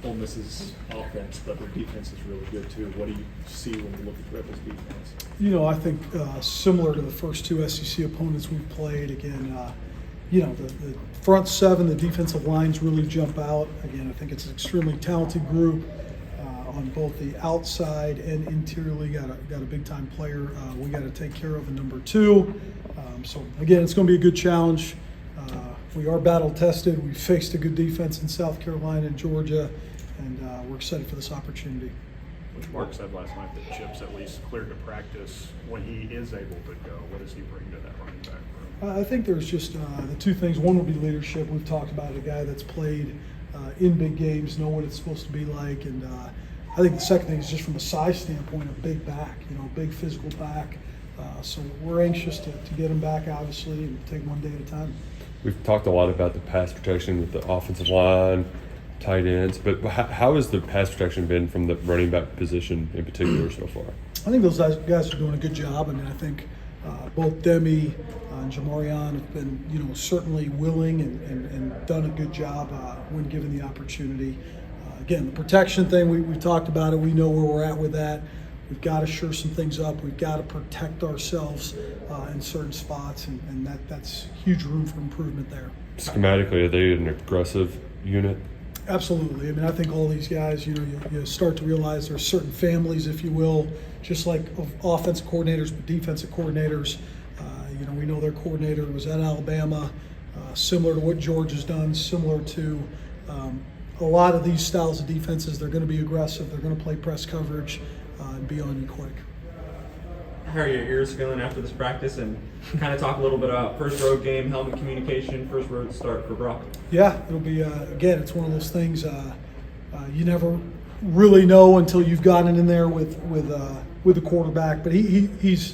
Ole Miss's offense, but their defense is really good too. What do you see when you look at Rebels' defense? I think similar to the first two SEC opponents we've played, again, the front seven, the defensive lines really jump out. Again, I think it's an extremely talented group on both the outside and interiorly. Got a big-time player we got to take care of in number two. So, again, it's going to be a good challenge. We are battle-tested. We faced a good defense in South Carolina and Georgia, and we're excited for this opportunity. Which Mark said last night that Chip's at least cleared to practice when he is able to go. What does he bring to that running back room? I think there's just the two things. One will be leadership. We've talked about a guy that's played in big games, know what it's supposed to be like. And I think the second thing is just from a size standpoint, a big back, big physical back. So we're anxious to get him back, obviously, and take one day at a time. We've talked a lot about the pass protection with the offensive line, tight ends, but how has the pass protection been from the running back position in particular so far? I think those guys are doing a good job. I mean, I think both Demi and Jamarian have been, certainly willing and done a good job when given the opportunity. Again, the protection thing, we talked about it. We know where we're at with that. We've got to shore some things up. We've got to protect ourselves in certain spots, and that's huge room for improvement there. Schematically, are they an aggressive unit? Absolutely. I mean, I think all these guys, you start to realize there's certain families, if you will, just like of offensive coordinators, but defensive coordinators. We know their coordinator was at Alabama, similar to what George has done, similar to a lot of these styles of defenses. They're going to be aggressive. They're going to play press coverage and be on you quick. How are your ears feeling after this practice? And kind of talk a little bit about first road game, helmet communication, first road start for Brock. Yeah, it'll be, again, it's one of those things you never really know until you've gotten in there with the quarterback. But he's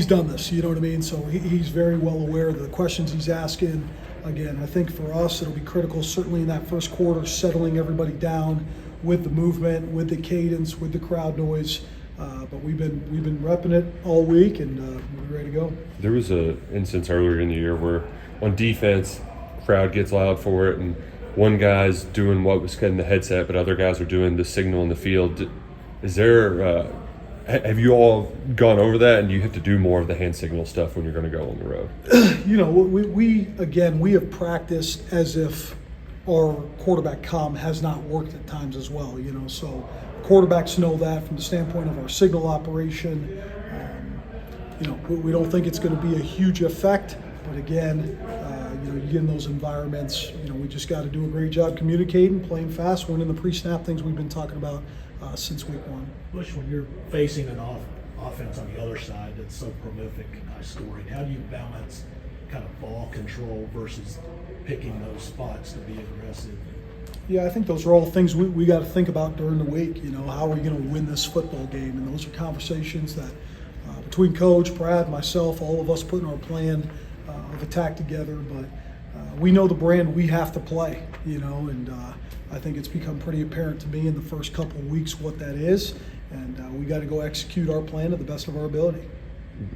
done this, you know what I mean? So he's very well aware of the questions he's asking. Again, I think for us it'll be critical, certainly in that first quarter, settling everybody down with the movement, with the cadence, with the crowd noise. But we've been repping it all week, and we're ready to go. There was an instance earlier in the year where on defense, crowd gets loud for it, and one guy's doing what was getting the headset, but other guys are doing the signal in the field. Is there? Have you all gone over that, and you have to do more of the hand signal stuff when you're going to go on the road? We have practiced as if our quarterback comm has not worked at times as well. So quarterbacks know that from the standpoint of our signal operation. We don't think it's going to be a huge effect, but again, you get in those environments. We just got to do a great job communicating, playing fast, winning the pre-snap things we've been talking about since week one. Bush, when you're facing an offense on the other side that's so prolific, scoring, how do you balance kind of ball control versus picking those spots to be aggressive? Yeah, I think those are all things we got to think about during the week. How are we going to win this football game? And those are conversations that between Coach, Brad, myself, all of us putting our plan of attack together. But we know the brand we have to play, and I think it's become pretty apparent to me in the first couple of weeks what that is. And we got to go execute our plan to the best of our ability.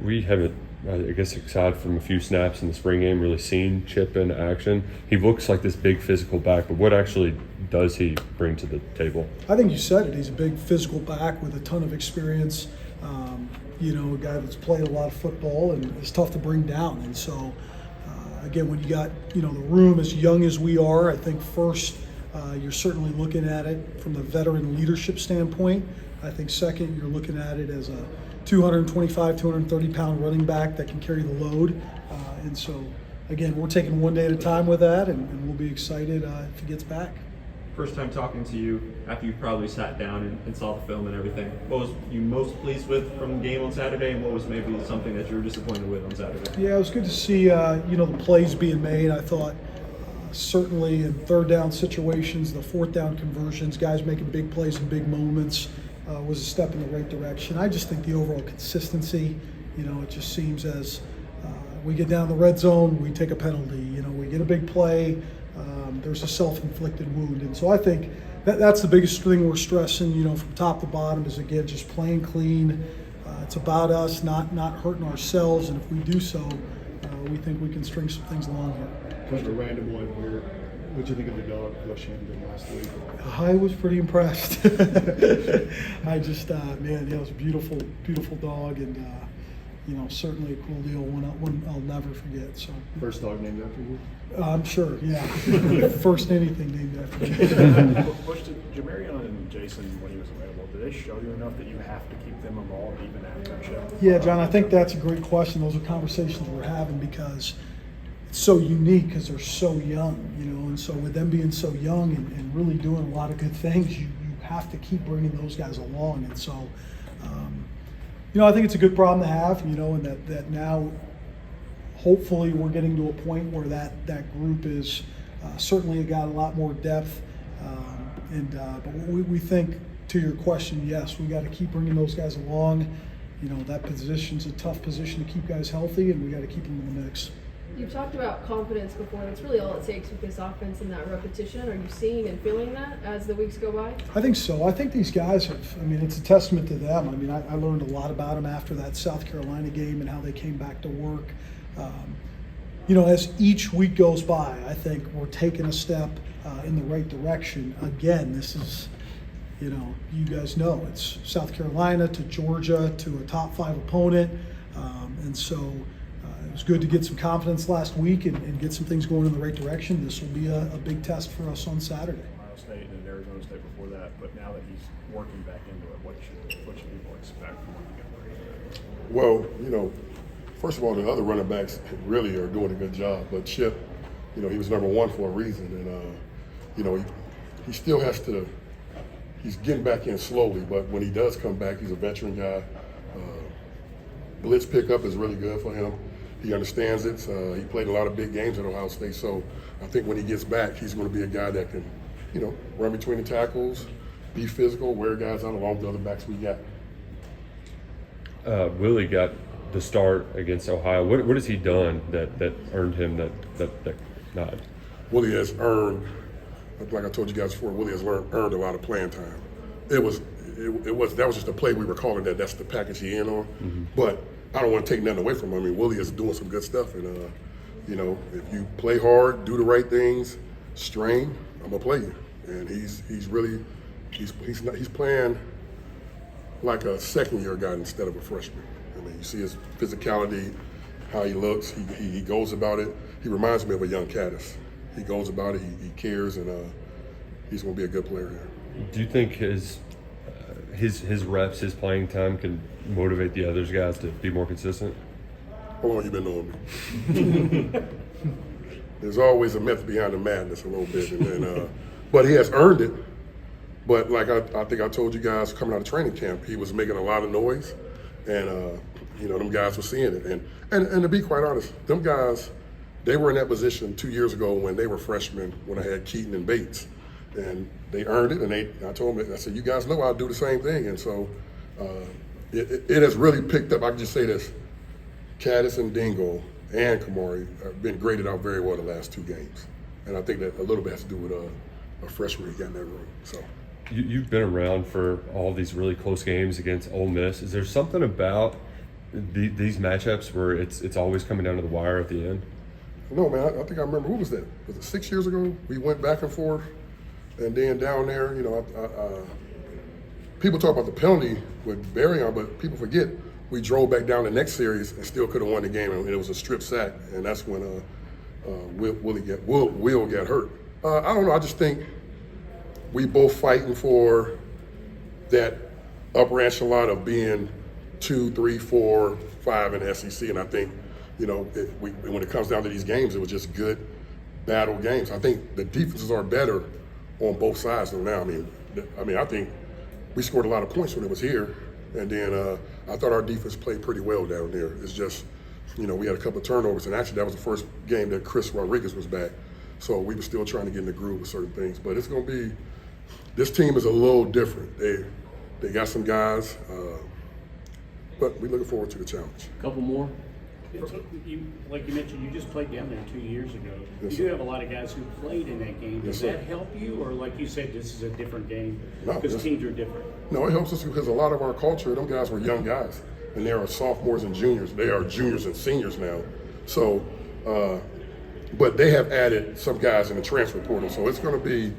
We haven't, I guess, aside from a few snaps in the spring game, really seen Chip in action. He looks like this big physical back, but what actually does he bring to the table? I think you said it. He's a big physical back with a ton of experience. A guy that's played a lot of football and is tough to bring down. And so, again, when you got, the room as young as we are, I think first you're certainly looking at it from the veteran leadership standpoint. I think second, you're looking at it as a 225, 230-pound running back that can carry the load. And so, again, we're taking one day at a time with that, and we'll be excited if he gets back. First time talking to you after you probably sat down and saw the film and everything. What was you most pleased with from the game on Saturday, and what was maybe something that you were disappointed with on Saturday? Yeah, it was good to see, the plays being made. I thought certainly in third down situations, the fourth down conversions, guys making big plays in big moments, was a step in the right direction. I just think the overall consistency, it just seems as we get down the red zone, we take a penalty. We get a big play, there's a self-inflicted wound. And so I think that's the biggest thing we're stressing, from top to bottom is, again, just playing clean. It's about us not hurting ourselves, and if we do so, we think we can string some things along here. Just a random one here. What'd you think of the dog push Hamdan last week? I was pretty impressed. I just, man, it was a beautiful, beautiful dog, and certainly a cool deal. One I'll never forget. So First dog named after you? I'm sure, yeah. First anything named after me. Bush, did Jamarion and Jason, when he was available, did they show you enough that you have to keep them involved even after Chip? Yeah, John, I think that's a great question. Those are conversations we're having because it's so unique because they're so young, and so with them being so young and really doing a lot of good things, you have to keep bringing those guys along. And so, I think it's a good problem to have, and that now hopefully we're getting to a point where that group is certainly got a lot more depth. But we think, to your question, yes, we got to keep bringing those guys along. That position's a tough position to keep guys healthy, and we got to keep them in the mix. You've talked about confidence before. That's really all it takes with this offense and that repetition. Are you seeing and feeling that as the weeks go by? I think so. I think these guys have, it's a testament to them. I learned a lot about them after that South Carolina game and how they came back to work. As each week goes by, I think we're taking a step in the right direction. Again, this is, you guys know, it's South Carolina to Georgia to a top 5 opponent. And so it was good to get some confidence last week and get some things going in the right direction. This will be a big test for us on Saturday. Ohio State and Arizona State before that, but now that he's working back into it, what should people expect from him to get ready? Well, first of all, the other running backs really are doing a good job. But Chip, he was number 1 for a reason. And, he still has to, he's getting back in slowly. But when he does come back, he's a veteran guy. Blitz pickup is really good for him. He understands it. He played a lot of big games at Ohio State. So I think when he gets back, he's going to be a guy that can, run between the tackles, be physical, wear guys out along with the other backs we got. Willie got the start against Ohio. What has he done that earned him that nod? Willie has earned, like I told you guys before, Willie has earned a lot of playing time. That was just a play we were calling that. That's the package he in on. Mm-hmm. But I don't want to take nothing away from him. Willie is doing some good stuff, and if you play hard, do the right things, strain, I'm gonna play you. And he's playing like a second-year guy instead of a freshman. You see his physicality, how he looks. He goes about it. He reminds me of a young Caddis. He goes about it. He cares, and he's going to be a good player here. Do you think his reps, his playing time, can motivate the other guys to be more consistent? How long you been knowing me? There's always a myth behind the madness a little bit, and then, but he has earned it. But like I think I told you guys coming out of training camp, he was making a lot of noise, and them guys were seeing it. And to be quite honest, them guys, they were in that position 2 years ago when they were freshmen, when I had Keaton and Bates, and they earned it. And I told them, I said, you guys know I'll do the same thing. And so it has really picked up. I can just say this: Caddis and Dingle and Kamari have been graded out very well the last 2 games, and I think that a little bit has to do with a freshman he got in that room. So. You've been around for all these really close games against Ole Miss. Is there something about these matchups where it's always coming down to the wire at the end? No, man. I think I remember. Who was that? Was it 6 years ago? We went back and forth, and then down there, people talk about the penalty with Barryon, but people forget we drove back down the next series and still could have won the game, and it was a strip sack, and that's when Will got hurt. I don't know. I just think we both fighting for that upper echelon of being 2, 3, 4, 5 in the SEC, and I think, when it comes down to these games, it was just good battle games. I think the defenses are better on both sides than now. I think we scored a lot of points when it was here, and then I thought our defense played pretty well down there. It's just, we had a couple of turnovers, and actually that was the first game that Chris Rodriguez was back, so we were still trying to get in the groove with certain things. But it's going to be. This team is a little different. They got some guys, but we're looking forward to the challenge. A couple more. Like you mentioned, you just played down there 2 years ago. Yes, you do sir. have a lot of guys who played in that game. Does Yes, that sir. help you, or like you said, this is a different game No, because yes. teams are different? No, it helps us because a lot of our culture, them guys were young guys, and they are sophomores and juniors. They are juniors and seniors now. So, but they have added some guys in the transfer portal. So it's going to be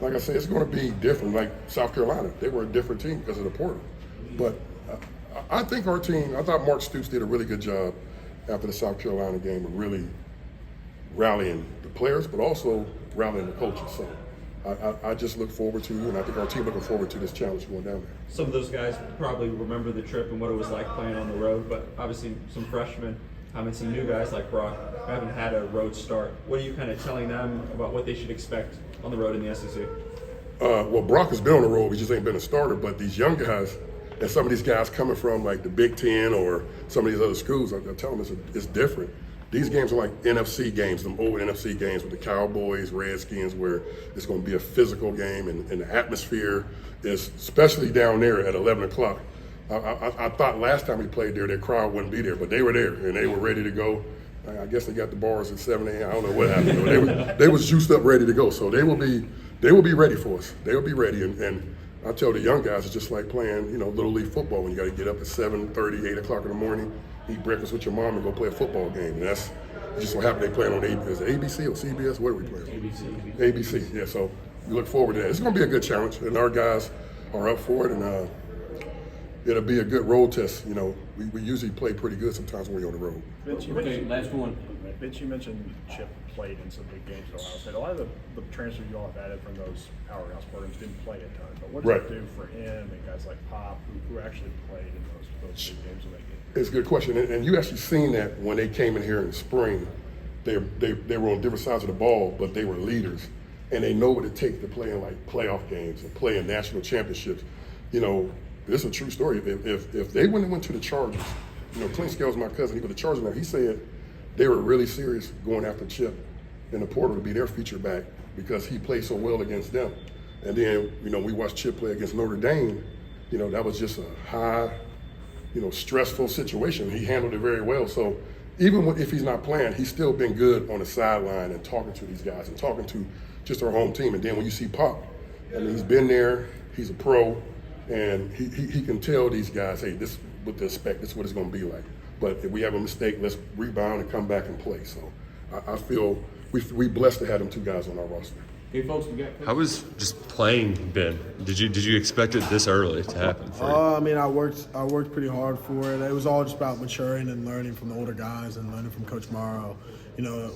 like I said, it's going to be different. Like South Carolina, they were a different team because of the portal. But I think our team, I thought Mark Stoops did a really good job after the South Carolina game of really rallying the players, but also rallying the coaches. So I just look forward to, and I think our team looking forward to this challenge going down there. Some of those guys probably remember the trip and what it was like playing on the road, but obviously some freshmen, and some new guys like Brock haven't had a road start. What are you kind of telling them about what they should expect on the road in the SEC? Well, Brock has been on the road, he just ain't been a starter, but these young guys, and some of these guys coming from like the Big Ten or some of these other schools, I tell them it's different. These games are like NFC games, them old NFC games with the Cowboys, Redskins, where it's going to be a physical game, and the atmosphere is, especially down there at 11 o'clock. I thought last time we played there, that crowd wouldn't be there, but they were there, and they were ready to go. I guess they got the bars at 7 a.m. I don't know what happened. They was juiced up, ready to go. So they will be ready for us. They will be ready, and I tell the young guys, it's just like playing, Little League football when you got to get up at 7:30, 8 o'clock in the morning, eat breakfast with your mom, and go play a football game. And that's just what happened. They playing on ABC or CBS? What are we playing? ABC. Yeah. So we look forward to that. It's going to be a good challenge, and our guys are up for it, and it'll be a good road test. We usually play pretty good sometimes when we're on the road. Okay, last one. Vince, you mentioned Chip played in some big games at Ohio State. A lot of the transfers you all have added from those powerhouse programs didn't play a ton. But what does it do for him and guys like Pop who actually played in those big games when they get here? It's a good question, and you actually seen that when they came in here in the spring. They were on different sides of the ball, but they were leaders, and they know what it takes to play in like playoff games and play in national championships. This is a true story. If they wouldn't have went to the Chargers, Clint Scales, my cousin, he was the Chargers now. He said they were really serious going after Chip in the portal to be their feature back because he played so well against them. And then, we watched Chip play against Notre Dame. That was just a high, stressful situation. He handled it very well. So even if he's not playing, he's still been good on the sideline and talking to these guys and talking to just our home team. And then when you see Pop, he's been there, he's a pro, and he can tell these guys, hey, this is what to expect, this is what it's going to be like. But if we have a mistake, let's rebound and come back and play. So I feel we blessed to have them two guys on our roster. Okay, folks, we got. How was just playing been? Did you expect it this early to happen for you? I worked pretty hard for it. It was all just about maturing and learning from the older guys and learning from Coach Marrow.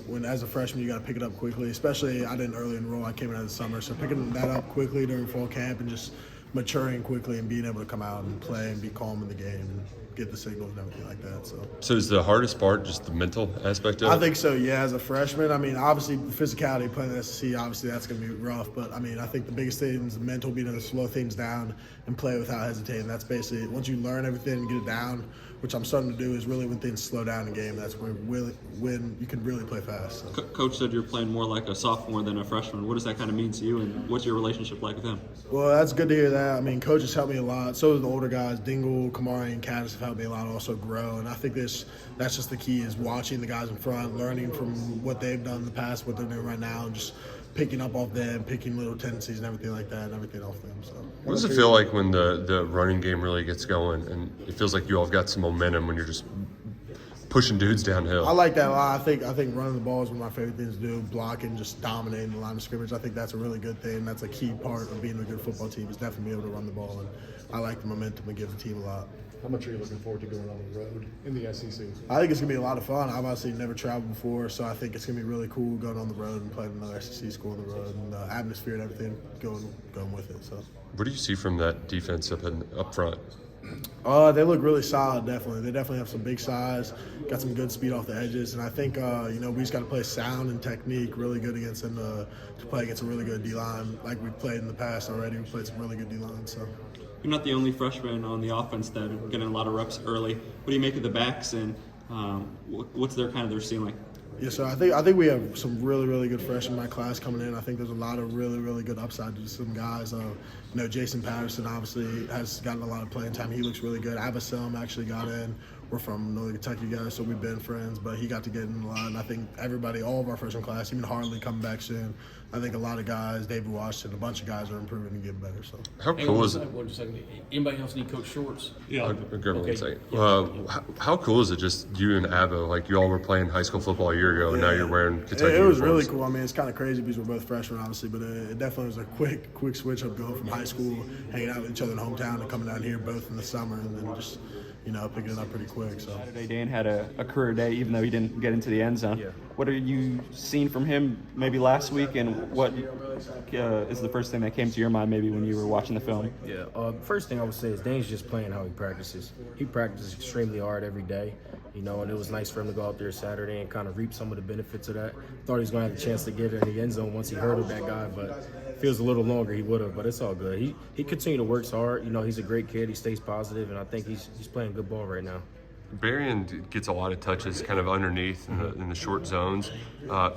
When as a freshman you got to pick it up quickly. Especially I didn't early enroll. I came in as the summer, so picking that up quickly during fall camp and just maturing quickly and being able to come out and play and be calm in the game and get the signals and everything like that. So is the hardest part just the mental aspect of it? I think so, yeah, as a freshman. Obviously the physicality playing in the SEC, obviously that's going to be rough. But, I think the biggest thing is the mental, being able to slow things down and play without hesitating. That's basically, once you learn everything and get it down, which I'm starting to do, is really when things slow down in the game. That's when you can really play fast. So. Coach said you're playing more like a sophomore than a freshman. What does that kind of mean to you, and what's your relationship like with him? Well, that's good to hear that. Coach has helped me a lot. So do the older guys. Dingle, Kamari, and Caddis have helped me a lot to also grow. And I think that's just the key, is watching the guys in front, learning from what they've done in the past, what they're doing right now, and just picking up off them, picking little tendencies and everything like that, and everything off them. So. What does it feel like when the running game really gets going, and it feels like you all have got some momentum when you're just pushing dudes downhill? I like that a lot. I think running the ball is one of my favorite things to do. Blocking, just dominating the line of scrimmage. I think that's a really good thing. That's a key part of being a good football team, is definitely being able to run the ball. And I like the momentum and give the team a lot. How much are you looking forward to going on the road in the SEC? I think it's going to be a lot of fun. I've obviously never traveled before, so I think it's going to be really cool going on the road and playing another SEC school on the road, and the atmosphere and everything going with it. So. What do you see from that defense up front? They look really solid, definitely. They definitely have some big size, got some good speed off the edges, and I think, we just got to play sound and technique really good against them to play against a really good D-line like we've played in the past already. We've played some really good D-line, so. You're not the only freshman on the offense that are getting a lot of reps early. What do you make of the backs, and what's their ceiling like? Yeah, so I think we have some really, really good freshmen in my class coming in. I think there's a lot of really, really good upside to some guys. Jason Patterson obviously has gotten a lot of playing time. He looks really good. Avaselm actually got in. We're from Northern Kentucky guys, so we've been friends, but he got to get in a lot. And I think all of our freshman class, even Harley coming back soon, I think a lot of guys, David Washington, a bunch of guys are improving and getting better. So How cool is it? One second. Anybody else need Coach Shorts? I'll grab one Okay. second. Yeah. How cool is it just you and Avo? Like, you all were playing high school football a year ago, and now you're wearing Kentucky It was really uniforms. cool. I mean, it's kind of crazy because we're both freshmen, obviously, but it definitely was a quick switch up going from high school, hanging out with each other in hometown, to coming down here both in the summer, and then just, picking it up pretty quick. So Saturday, Dan had a career day, even though he didn't get into the end zone. Yeah. What are you seeing from him maybe last week, and what is the first thing that came to your mind maybe when you were watching the film? Yeah, first thing I would say is Dane's just playing how he practices. He practices extremely hard every day, and it was nice for him to go out there Saturday and kind of reap some of the benefits of that. Thought he was going to have the chance to get it in the end zone once he hurdled that guy, but if it was a little longer, he would have, but it's all good. He continued to work hard. He's a great kid. He stays positive, and I think he's playing good ball right now. Berrien gets a lot of touches kind of underneath in the short zones.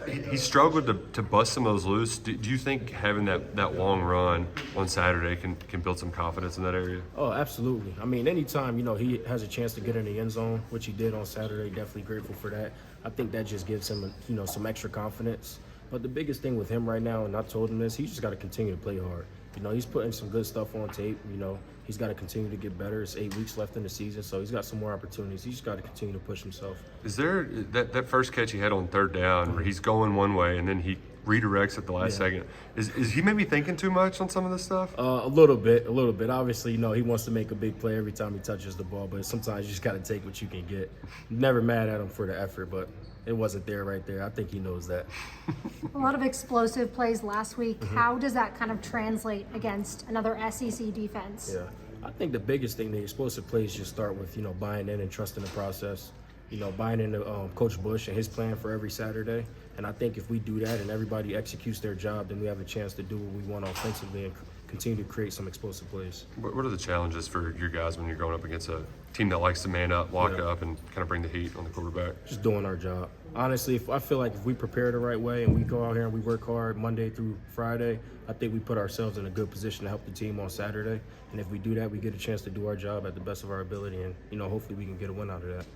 He struggled to bust some of those loose. Do you think having that long run on Saturday can build some confidence in that area? Oh, absolutely. I mean, anytime, he has a chance to get in the end zone, which he did on Saturday, definitely grateful for that. I think that just gives him, some extra confidence. But the biggest thing with him right now, and I told him this, he's just got to continue to play hard. He's putting some good stuff on tape. He's got to continue to get better. It's 8 weeks left in the season, so he's got some more opportunities. He's just got to continue to push himself. Is there that first catch he had on third down where he's going one way and then he redirects at the last second? Is he maybe thinking too much on some of this stuff? A little bit. Obviously, he wants to make a big play every time he touches the ball, but sometimes you just got to take what you can get. Never mad at him for the effort, but it wasn't there right there. I think he knows that. A lot of explosive plays last week. How does that kind of translate against another SEC defense? Yeah, I think the biggest thing, the explosive plays just start with, buying in and trusting the process. Buying into Coach Bush and his plan for every Saturday. And I think if we do that and everybody executes their job, then we have a chance to do what we want offensively and continue to create some explosive plays. What are the challenges for your guys when you're going up against a team that likes to man up, lock up, and kind of bring the heat on the quarterback? Just doing our job. Honestly, I feel like if we prepare the right way and we go out here and we work hard Monday through Friday, I think we put ourselves in a good position to help the team on Saturday. And if we do that, we get a chance to do our job at the best of our ability, and hopefully we can get a win out of that.